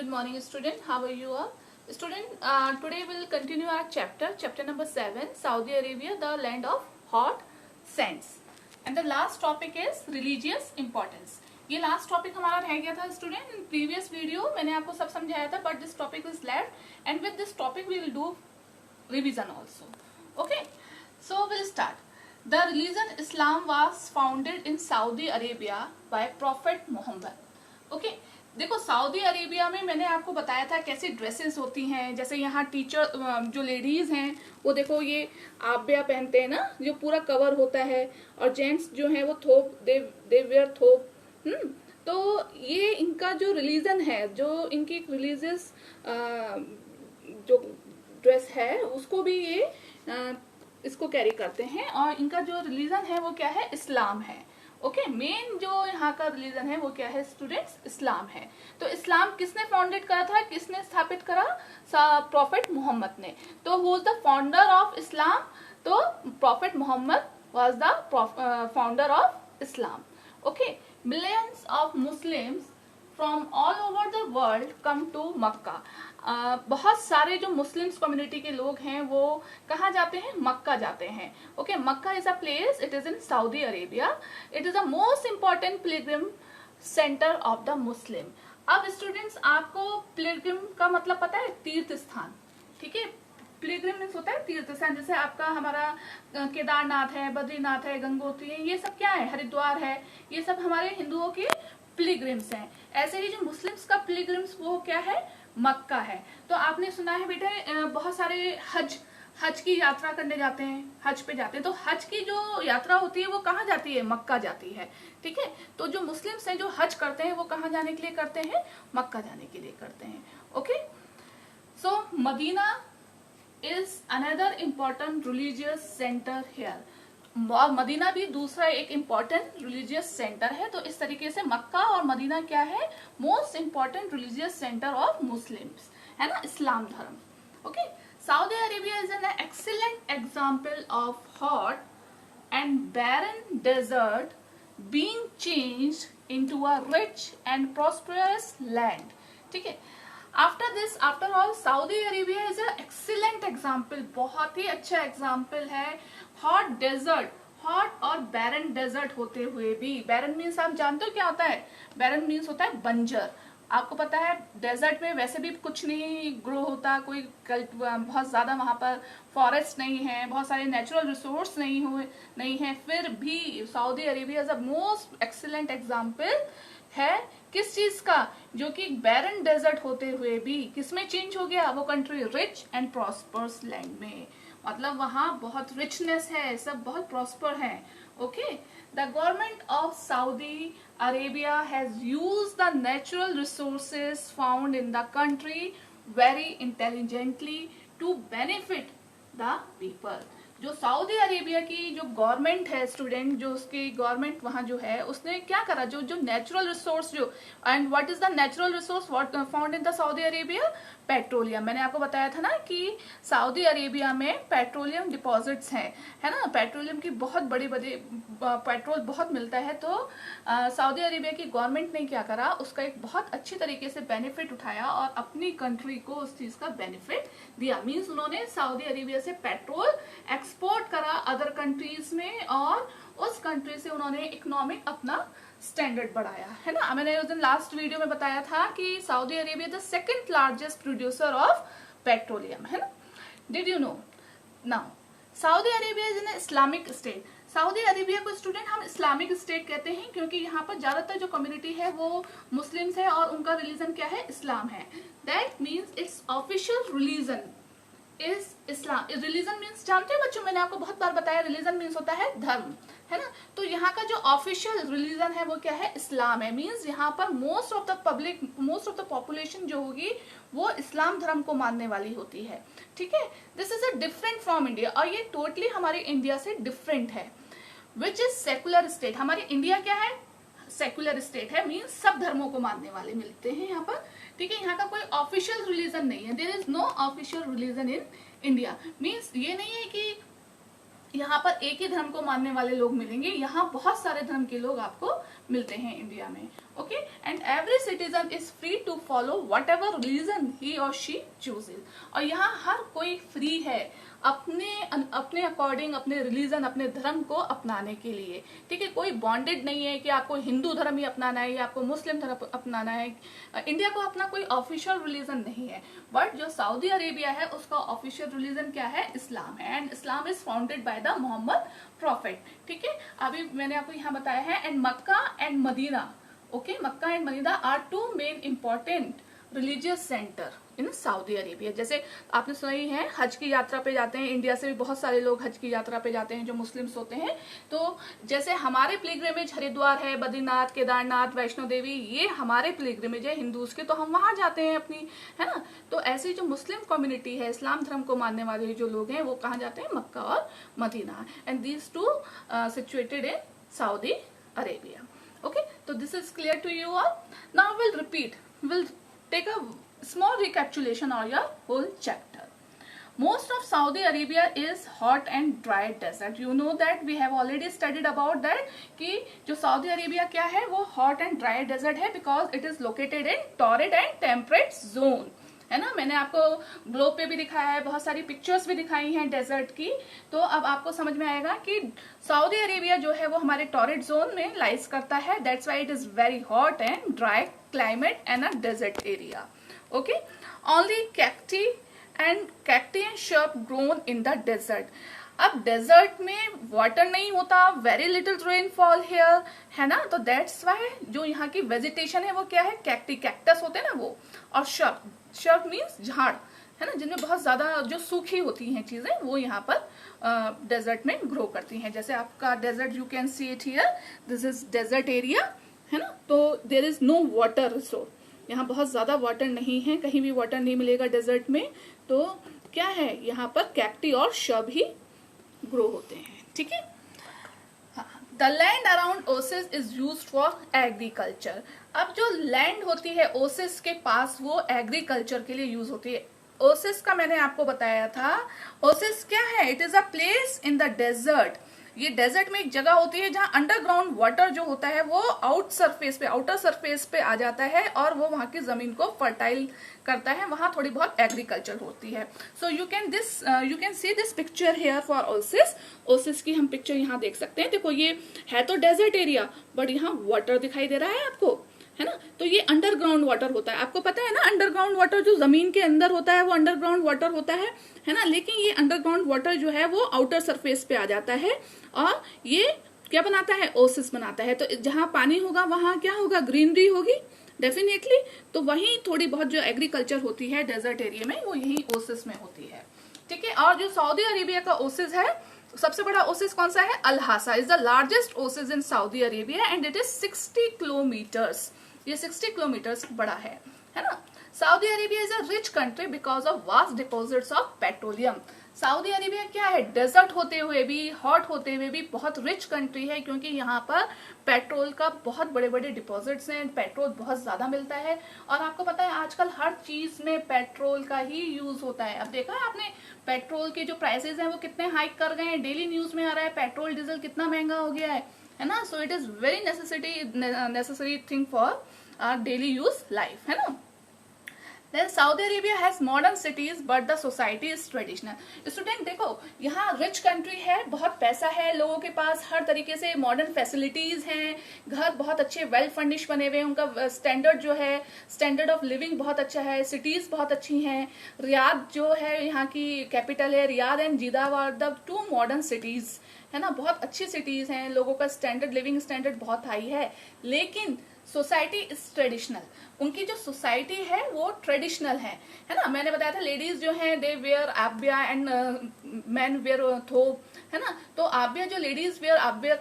good morning student. How are you all? Student, today we will continue our chapter number 7, Saudi Arabia, the land of hot sands. And the last topic is religious importance. ये last topic हमारा रह गया था student. In previous video मैंने आपको सब समझाया था, but this topic is left and with this topic we will do revision also. Okay, so will start. The religion Islam was founded in Saudi Arabia by Prophet Muhammad. Okay, देखो Saudi Arabia में मैंने आपको बताया था कैसी dresses होती हैं. जैसे यहाँ टीचर जो लेडीज हैं वो देखो ये आबिया पहनते हैं ना, जो पूरा कवर होता है, और जेंट्स जो हैं वो थोप, दे वेयर थोप. तो ये इनका जो रिलीजन है, जो इनकी रिलीजियस जो ड्रेस है उसको भी ये इसको कैरी करते हैं, और इनका जो रिलीजन है वो क्या है, इस्लाम है. ओके, मेन जो यहाँ का रिलीजन है वो क्या है स्टूडेंट्स, इस्लाम है. तो इस्लाम किसने फाउंडेड करा था, किसने स्थापित करा, प्रॉफिट मोहम्मद ने. तो who is the founder of Islam, तो Prophet Muhammad was the founder of Islam. Okay, millions of Muslims from all over the world come to Mecca. बहुत सारे जो मुस्लिम्स कम्युनिटी के लोग हैं वो कहाँ जाते हैं, मक्का जाते हैं. Okay, Mecca is a place, it is in Saudi Arabia. It is the most important Pilgrim centre of the Muslim. अब स्टूडेंट्स आपको पिलग्रिम का मतलब पता है, तीर्थ स्थान. ठीक है, पिलग्रिम मीन्स होता है तीर्थ स्थान. जैसे आपका हमारा केदारनाथ है, बद्रीनाथ है, गंगोत्री है, ये सब क्या है, हरिद्वार है, ये सब हमारे हिंदुओं के पिलग्रिम्स हैं. ऐसे ही जो मुस्लिम्स का पिलग्रिम्स वो क्या है, मक्का है. तो आपने सुना है बेटा बहुत सारे हज की यात्रा करने जाते हैं, हज पे जाते हैं. तो हज की जो यात्रा होती है वो कहाँ जाती है, मक्का जाती है. ठीक है, तो जो मुस्लिम्स हैं जो हज करते हैं वो कहाँ जाने के लिए करते हैं, मक्का जाने के लिए करते हैं. Okay, so Medina is another important religious centre here. Medina भी दूसरा एक इम्पोर्टेंट रिलीजियस सेंटर है. तो इस तरीके से मक्का और मदीना क्या है, most important religious centre of Muslims, है ना, इस्लाम धर्म. Okay, Saudi Arabia is an excellent example of hot and barren desert being changed into a rich and prosperous land. ठीक है, after all Saudi Arabia is a excellent example, बहुत ही अच्छा example है. हॉट डेजर्ट, हॉट और बैरन desert होते हुए भी, बैरन मीन्स आप जानते हो क्या होता है, बैरन मीन्स होता है बंजर. आपको पता है डेजर्ट में वैसे भी कुछ नहीं ग्रो होता, कोई बहुत ज्यादा वहां पर फॉरेस्ट नहीं है, बहुत सारे नेचुरल रिसोर्स नहीं है, फिर भी Saudi Arabia is a most excellent example है. किस चीज का, जो कि बैरन डेजर्ट होते हुए भी किसमें चेंज हो गया, वो country rich and prosperous land में. मतलब वहां बहुत रिचनेस है, सब बहुत प्रॉस्पर है. Okay, the government of Saudi Arabia has used the natural resources found in the country very intelligently to benefit the people. जो सऊदी अरेबिया की जो गवर्नमेंट है स्टूडेंट, जो उसकी गवर्नमेंट वहां जो है उसने क्या करा, जो नेचुरल रिसोर्स जो, and what is the natural resource what found in the Saudi Arabia, petroleum. मैंने आपको बताया था ना कि सऊदी अरेबिया में पेट्रोलियम डिपॉजिट्स हैं, है ना, पेट्रोलियम की बहुत बड़ी पेट्रोल बहुत मिलता है. तो सऊदी अरेबिया की गवर्नमेंट ने क्या करा, उसका एक बहुत अच्छी तरीके से बेनिफिट उठाया और अपनी कंट्री को उस चीज का बेनिफिट दिया. मीन्स उन्होंने सऊदी अरेबिया से पेट्रोल एक्सपोर्ट करा अदर कंट्रीज में, और उस कंट्री से उन्होंने इकोनॉमिक अपना स्टैंडर्ड बढ़ाया, है ना. मैंने उस दिन लास्ट वीडियो में बताया था कि Saudi Arabia the second largest producer of petroleum, है ना. Did you know. Now Saudi Arabia is an Islamic state. Saudi Arabia को स्टूडेंट हम इस्लामिक स्टेट कहते हैं क्योंकि यहाँ पर ज्यादातर जो कम्युनिटी है वो मुस्लिम्स है और उनका रिलीजन क्या है, इस्लाम है. That means it's official religion is Islam. Religion means जानते हो बच्चों, मैंने आपको बहुत बार बताया, रिलीजन मीन्स होता है धर्म, है ना. तो यहाँ का जो ऑफिशियल रिलीजन है वो क्या है, इस्लाम है. मीन्स यहाँ पर मोस्ट ऑफ द पॉपुलेशन जो होगी वो इस्लाम धर्म को मानने वाली होती है. ठीक है, this is a different from India, और ये टोटली हमारे इंडिया से डिफरेंट है. Which is secular state. हमारी इंडिया क्या है, सेकुलर स्टेट है, मीन्स सब धर्मों को मानने वाले मिलते हैं यहाँ पर. ठीक है, यहाँ का कोई ऑफिशियल रिलीजन नहीं है, there is no official religion in India. Means ये नहीं है कि यहाँ पर एक ही धर्म को मानने वाले लोग मिलेंगे, यहाँ बहुत सारे धर्म के लोग आपको मिलते हैं इंडिया में. Okay, and every citizen is free to follow whatever religion he or she chooses. और यहाँ हर कोई फ्री है अपने अकॉर्डिंग अपने रिलीजन अपने धर्म को अपनाने के लिए, ठीक है। कोई बॉन्डेड नहीं है कि आपको हिंदू धर्म ही अपनाना है या आपको मुस्लिम धर्म अपनाना है। इंडिया को अपना कोई ऑफिशियल रिलीजन नहीं है, बट जो सऊदी अरेबिया है उसका ऑफिशियल रिलीजन क्या है, इस्लाम है, and Islam is founded by the Mohammed prophet, ठीक है। अभी मैंने आपको यहाँ बताया है। And Mecca and Medina, okay, Mecca and Medina are two main important religious centre in Saudi Arabia. जैसे आपने सुना ही है, हज की यात्रा पे जाते हैं, इंडिया से भी बहुत सारे लोग हज की यात्रा पे जाते हैं जो मुस्लिम्स होते हैं। तो जैसे हमारे पिलग्रिमेज हरिद्वार है, बद्रीनाथ, केदारनाथ, वैष्णो देवी, ये हमारे पिलग्रिमेज है हिंदूज के, तो हम वहां जाते हैं अपनी, है ना। तो ऐसी जो मुस्लिम कम्युनिटी है, इस्लाम धर्म को मानने वाले जो लोग हैं, वो कहाँ जाते हैं, मक्का और Medina, and these two situated in Saudi Arabia. Okay, so this is clear to you all. Now we'll repeat. We'll take a small recapitulation on your whole chapter. Most of Saudi Arabia is hot and dry desert. You know that we have already studied about that कि जो Saudi Arabia क्या है, वो hot and dry desert है because it is located in torrid and temperate zone, है ना। मैंने आपको ग्लोब पे भी दिखाया है, बहुत सारी पिक्चर्स भी दिखाई हैं डेजर्ट की। तो अब आपको समझ में आएगा कि सऊदी अरेबिया जो है वो हमारे टॉरिड जोन में लाइज करता है। That's why it is very hot and dry climate and a desert area. Okay, only cacti and shrub grown in the desert. अब डेजर्ट में वाटर नहीं होता, वेरी लिटिल रेनफॉल हियर, है ना। तो दैट्स व्हाई जो यहाँ की वेजिटेशन है वो क्या है, कैक्टस होते हैं ना वो, और शर्प मीन्स झाड़, है ना, जिनमें बहुत ज्यादा जो सूखी होती हैं चीजें वो यहाँ पर डेजर्ट में ग्रो करती हैं। जैसे आपका desert, you can see it here, this is desert area, है ना। तो there is no water resource, यहाँ बहुत ज्यादा वाटर नहीं है, कहीं भी वाटर नहीं मिलेगा डेजर्ट में। तो क्या है, यहाँ पर कैक्टी और शर्ब ही ग्रो होते हैं, ठीक है। The land around Oasis is used for agriculture. अब जो लैंड होती है ओसिस के पास, वो एग्रीकल्चर के लिए यूज होती है। ओसिस का मैंने आपको बताया था, ओसिस क्या है, it is a place in the desert. ये डेजर्ट में एक जगह होती है जहां अंडरग्राउंड वाटर जो होता है वो आउटर सरफेस पे आ जाता है और वो वहां की जमीन को फर्टाइल करता है, वहां थोड़ी बहुत एग्रीकल्चर होती है। So you can see this picture here for Oasis. Oasis की हम पिक्चर यहाँ देख सकते हैं। देखो ये है तो डेजर्ट एरिया, बट यहाँ वाटर दिखाई दे रहा है आपको, है ना। तो ये अंडरग्राउंड वाटर होता है, आपको पता है ना, अंडरग्राउंड वाटर जो जमीन के अंदर होता है वो अंडरग्राउंड वाटर होता है ना। लेकिन ये अंडरग्राउंड वाटर जो है वो आउटर सरफेस पे आ जाता है और ये क्या बनाता है, ओसिस बनाता है। तो जहां पानी होगा वहां क्या होगा, ग्रीनरी होगी डेफिनेटली। तो वहीं थोड़ी बहुत जो एग्रीकल्चर होती है डेजर्ट एरिया में, वो यही ओसिस में होती है, ठीक है। और जो सऊदी अरेबिया का ओसिस है, सबसे बड़ा ओसिस कौन सा है, Al Hasa is the largest oasis in Saudi Arabia and it is 60 kilometres. ये 60 किलोमीटर्स बड़ा है ना। Saudi Arabia is a rich country because of vast deposits of petroleum. Saudi Arabia क्या है, डेजर्ट होते हुए भी, हॉट होते हुए भी बहुत रिच कंट्री है, क्योंकि यहाँ पर पेट्रोल का बहुत बड़े बड़े डिपॉजिट्स हैं, पेट्रोल बहुत ज्यादा मिलता है। और आपको पता है आजकल हर चीज में पेट्रोल का ही यूज होता है। अब देखा है आपने पेट्रोल के जो प्राइसेस हैं वो कितने हाइक कर गए हैं, डेली न्यूज में आ रहा है पेट्रोल डीजल कितना महंगा हो गया है ना। So it is very necessary thing for our daily use life, है ना। Then Saudi Arabia has modern cities but the society is traditional. Student देखो, यहाँ रिच कंट्री है, बहुत पैसा है लोगों के पास, हर तरीके से मॉडर्न फैसिलिटीज हैं, घर बहुत अच्छे वेल फर्निश बने हुए हैं, उनका स्टैंडर्ड जो है, स्टैंडर्ड ऑफ लिविंग बहुत अच्छा है, सिटीज बहुत अच्छी हैं। रियाद जो है यहाँ की कैपिटल है, Riyadh and Jeddah are the two modern cities, है ना। बहुत अच्छी सिटीज हैं, लोगों का स्टैंडर्ड, लिविंग स्टैंडर्ड बहुत हाई है। लेकिन सोसाइटी इज ट्रेडिशनल, उनकी जो सोसाइटी है वो ट्रेडिशनल है ना। मैंने बताया था लेडीज जो हैं दे where Abiya and man where थोब, है ना। तो आबिया जो लेडीज वेयर आबिया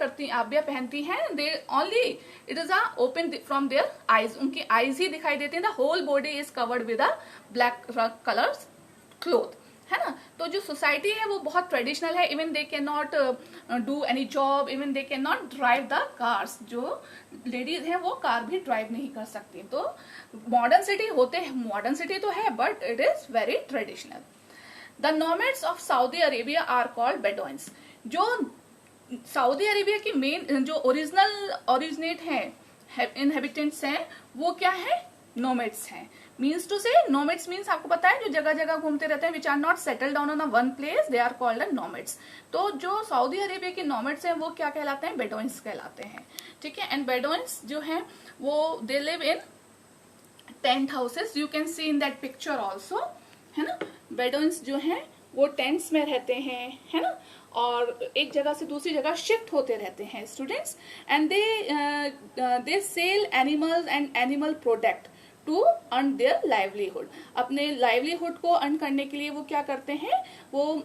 पहनती हैं, they only it is a open from their eyes, उनकी आईज ही दिखाई देती हैं। The whole body is covered with a black colours cloth, है ना। तो जो सोसाइटी है वो बहुत ट्रेडिशनल है। Even they can not do any job, even they can not drive the cars, जो लेडीज हैं वो कार भी ड्राइव नहीं कर सकती। तो मॉडर्न सिटी होते हैं, मॉडर्न सिटी तो है but it is very traditional. The nomads of Saudi Arabia are called Bedouins. जो सऊदी अरेबिया की मेन जो ओरिजिनेट है इनहेबिटेंट्स हैं वो क्या है, नोमैड्स हैं। Means to say nomads means आपको पता है जो जगह जगह घूमते रहते हैं, which are not settle down on a one place, they are called nomads. तो जो सऊदी अरेबिया के नोमैड्स हैं वो क्या कहलाते हैं, बेडोइंस कहलाते हैं, ठीक है। एंड बेडोइंस जो हैं वो they live in tent houses, you can C in that picture also, है ना। बेडोइंस जो हैं वो टेंट्स में रहते हैं, है ना, और एक जगह से दूसरी जगह शिफ्ट होते रहते हैं students. And they sell animals and animal product to earn their livelihood. अपने लाइवलीहुड को अर्न करने के लिए वो क्या करते हैं, वो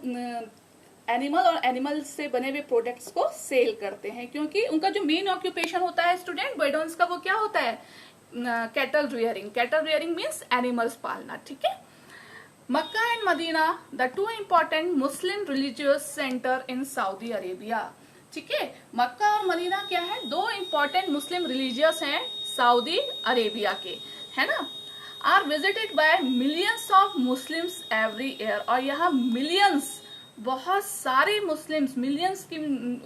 एनिमल और एनिमल से बने हुए प्रोडक्ट्स को सेल करते हैं, क्योंकि उनका जो मेन ऑक्यूपेशन होता है स्टूडेंट बेडोइंस का, वो क्या होता है, cattle rearing. Cattle rearing means animals पालना, ठीक है। Mecca and Medina the two important Muslim religious centre in Saudi Arabia, ठीक है। मक्का और मदीना क्या है, दो इम्पोर्टेंट मुस्लिम रिलीजियस हैं सऊदी अरेबिया के, है ना। Are visited by millions of Muslims every year, और यहाँ मिलियंस, बहुत सारे मुस्लिम्स, मिलियंस की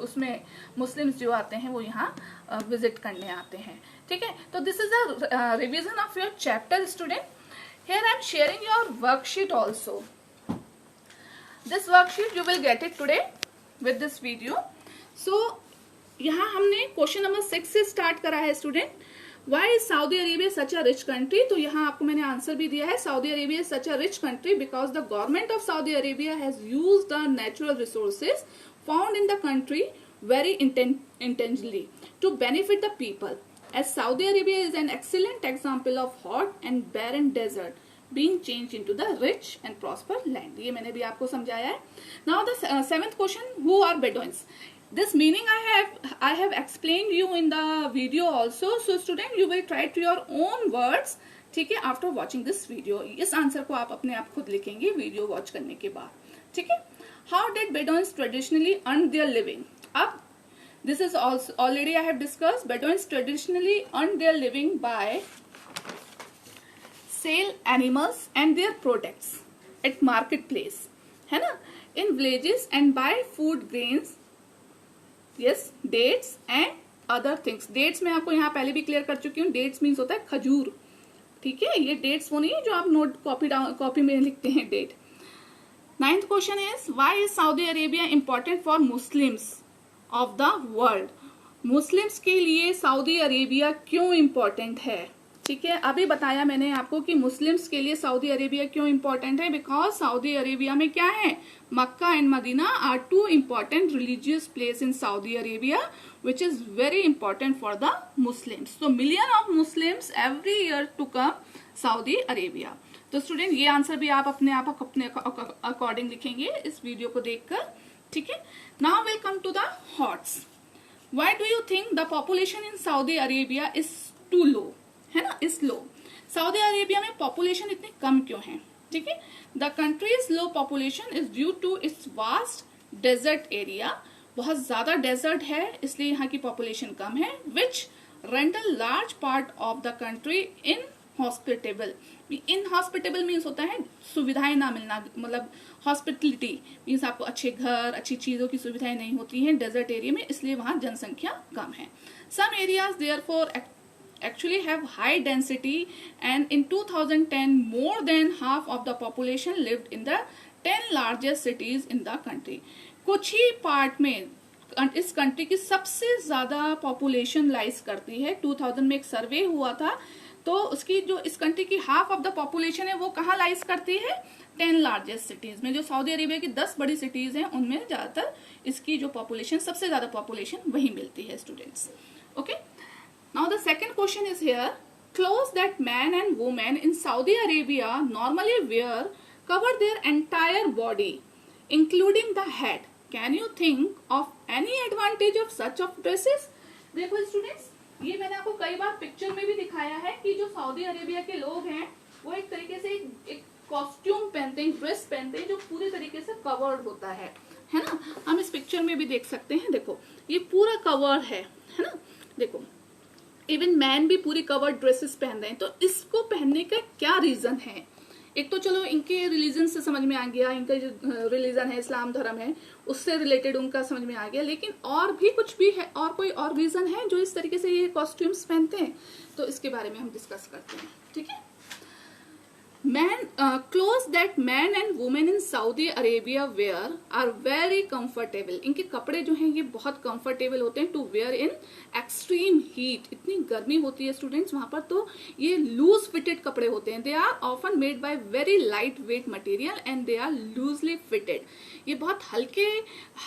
उसमें मुस्लिम्स जो आते हैं वो यहाँ विजिट करने आते हैं, ठीक है। तो this is a revision of your chapter student. Here I am sharing your worksheet also. This worksheet you will get it today with this video. So यहाँ हमने क्वेश्चन नंबर 6 से स्टार्ट करा है student. Why is Saudi Arabia such a rich country? तो यहाँ आपको मैंने answer भी दिया है, Saudi Arabia is such a rich country because the government of Saudi Arabia has used the natural resources found in the country very intentionally to benefit the people. As Saudi Arabia is an excellent example of hot and barren desert being changed into the rich and prosper land. ये मैंने भी आपको समझाया है. Now the seventh question, who are Bedouins? This meaning I have explained you in the video also. So student, you will try to your own words, ठीक है, after watching this video. इस answer को आप अपने आप खुद लिखेंगे video watch करने के बाद, ठीक है. How did Bedouins traditionally earn their living? अब this is also already I have discussed. Bedouins traditionally earned their living by sell animals and their products at marketplace, है ना, in villages and buy food, grains, yes, dates and other things. Dates मैं आपको यहाँ पहले भी clear कर चुकी हूँ. Dates means होता है खजूर, ठीक है. ये dates वो नहीं है जो आप नोट कॉपी में लिखते हैं date. Ninth question is, why is Saudi Arabia important for Muslims of the world? Muslims के लिए सऊदी अरेबिया क्यों इम्पोर्टेंट है, ठीक है. अभी बताया मैंने आपको कि मुस्लिम्स के लिए सऊदी अरेबिया क्यों इम्पोर्टेंट है, बिकॉज सऊदी अरेबिया में क्या है, Mecca and Medina are two important religious place in Saudi Arabia which is very important for the Muslims. तो million of Muslims every year to come Saudi Arabia. तो student ये answer भी आप अपने according लिखेंगे इस वीडियो को देखकर, ठीक है. Now will come to the HOTS. Why do you think the population in Saudi Arabia is too low, है ना, इज लो. सऊदी अरेबिया में पॉपुलेशन इतनी कम क्यों है, ठीक है. The country's low population is due to its vast desert area. बहुत ज्यादा डेजर्ट है इसलिए यहाँ की पॉपुलेशन कम है. Which render large part of the country inhospitable. Inhospitable means होता है सुविधाएं ना मिलना, मतलब हॉस्पिटलिटी मीन्स आपको अच्छे घर, अच्छी चीजों की सुविधाएं नहीं होती हैं डेजर्ट एरिया में, इसलिए वहां जनसंख्या कम है. Some areas therefore actually have high density, and in 2010 more than half of the population lived in the 10 largest cities in the country. कुछ ही पार्ट में इस कंट्री की सबसे ज्यादा पॉपुलेशन लाइज करती है. 2000 में एक सर्वे हुआ था तो उसकी जो इस कंट्री की हाफ ऑफ द पॉपुलेशन है वो कहाँ लाइज करती है, 10 लार्जेस्ट सिटीज में. जो सऊदी अरेबिया की 10 बड़ी सिटीज हैं उनमें ज्यादातर इसकी जो पॉपुलेशन, सबसे ज्यादा पॉपुलेशन वही मिलती है students. Okay. Now the second question is here. Clothes that man and woman in Saudi Arabia normally wear cover their entire body, including the head. Can you think of any advantage of such of dresses? देखो students, ये मैंने आपको कई बार picture में भी दिखाया है कि जो सऊदी अरेबिया के लोग हैं वो एक तरीके से एक कॉस्ट्यूम पहनते हैं, ड्रेस पहनते हैं जो पूरी तरीके से कवर्ड होता है ना. हम इस पिक्चर में भी देख सकते हैं. देखो ये पूरा कवर है ना. देखो इवन मैन भी पूरी कवर्ड ड्रेसेस पहन रहे हैं. तो इसको पहनने का क्या रीजन है, एक तो चलो इनके रिलीजन से समझ में आ गया, इनका जो रिलीजन है इस्लाम धर्म है उससे रिलेटेड उनका समझ में आ गया, लेकिन और भी कुछ भी है, और कोई और रीजन है जो इस तरीके से ये कॉस्ट्यूम्स पहनते हैं, तो इसके बारे में हम डिस्कस करते हैं। ठीक है, clothes that men and women in Saudi Arabia wear are very comfortable. इनके कपड़े जो हैं ये बहुत कंफर्टेबल होते हैं to wear in extreme heat. इतनी गर्मी होती है स्टूडेंट्स वहां पर, तो ये लूज फिटेड कपड़े होते हैं। They are often made by very light weight material and they are loosely fitted. ये बहुत हल्के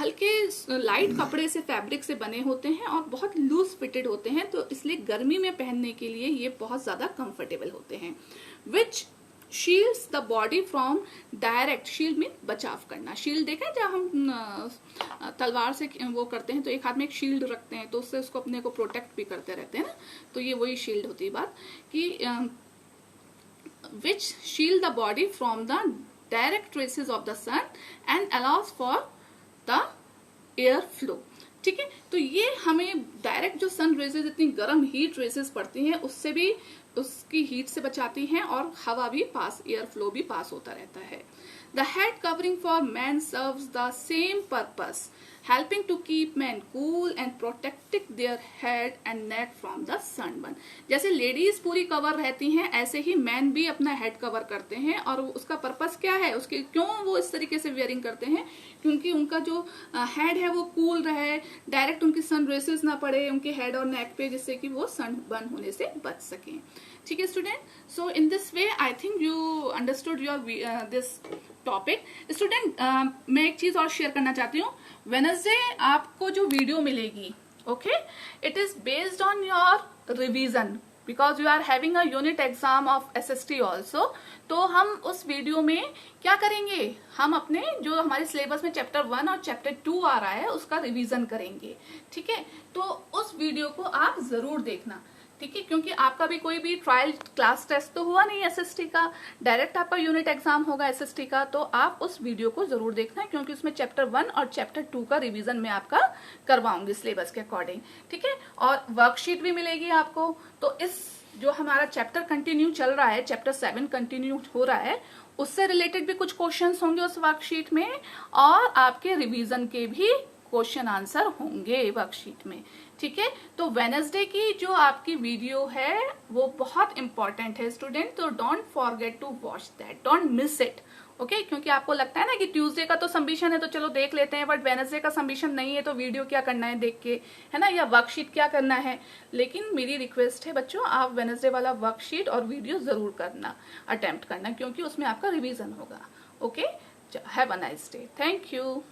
हल्के लाइट कपड़े से, फैब्रिक से बने होते हैं और बहुत लूज फिटेड होते हैं, तो इसलिए गर्मी में पहनने के लिए ये बहुत ज्यादा कंफर्टेबल होते हैं। Which shields the body from direct, shield में बचाव करना। शील्ड देखा है जब हम तलवार से वो करते हैं तो एक हाथ में एक शील्ड रखते हैं तो उससे उसको अपने को प्रोटेक्ट भी करते रहते हैं ना, तो ये वही शील्ड होती है बात कि which shield the body from the direct rays of the sun and allows for the air flow. ठीक है, तो ये हमें डायरेक्ट जो सन रेसेस, इतनी गर्म हीट रेसेस पड़ती हैं, उससे भी, उसकी हीट से बचाती हैं और हवा भी पास, एयर फ्लो भी पास होता रहता है। The head covering for man serves the same purpose, helping to keep men cool and protecting their head and neck from the sunburn। जैसे लेडीज पूरी कवर रहती हैं ऐसे ही मैन भी अपना हेड कवर करते हैं, और उसका पर्पस क्या है, उसके क्यों वो इस तरीके से वेयरिंग करते हैं, क्योंकि उनका जो हेड है वो कूल रहे, डायरेक्ट उनकी सन रेसेस ना पड़े उनके हेड और नेक पे, जिससे कि वो सनबर्न होने से बच सकें। ठीक है student, so in this way I think you understood your this topic. Student मैं एक चीज और शेयर करना चाहती हूँ। वेडनेसडे आपको जो वीडियो मिलेगी, okay, it is based on your revision because you are having a unit exam of SST also. तो हम उस वीडियो में क्या करेंगे, हम अपने जो हमारे सिलेबस में चैप्टर 1 और चैप्टर 2 आ रहा है उसका रिवीजन करेंगे। ठीक है, तो उस वीडियो को आप जरूर देखना। ठीक है, क्योंकि आपका भी कोई भी ट्रायल क्लास टेस्ट तो हुआ नहीं SST का, डायरेक्ट आपका यूनिट एग्जाम होगा SST का, तो आप उस वीडियो को जरूर देखना है क्योंकि उसमें चैप्टर 1 और चैप्टर 2 का रिवीजन मैं आपका करवाऊंगी सिलेबस के अकॉर्डिंग। ठीक है, और वर्कशीट भी मिलेगी आपको। तो इस जो हमारा चैप्टर कंटिन्यू चल रहा है, चैप्टर 7 कंटिन्यू हो रहा है, उससे रिलेटेड भी कुछ क्वेश्चंस होंगे उस वर्कशीट में, और आपके रिवीजन के भी क्वेश्चन आंसर होंगे वर्कशीट में। ठीक है, तो वेडनेसडे की जो आपकी वीडियो है वो बहुत इंपॉर्टेंट है स्टूडेंट, तो don't forget to watch that, don't miss it. Okay, क्योंकि आपको लगता है ना कि ट्यूसडे का तो सबमिशन है तो चलो देख लेते हैं, बट वेडनेसडे का सबमिशन नहीं है तो वीडियो क्या करना है देख के, है ना, या वर्कशीट क्या करना है। लेकिन मेरी रिक्वेस्ट है बच्चों, आप वेडनेसडे वाला वर्कशीट और वीडियो जरूर करना, अटेम्प्ट करना, क्योंकि उसमें आपका रिवीजन होगा। Okay, have a nice day, thank you.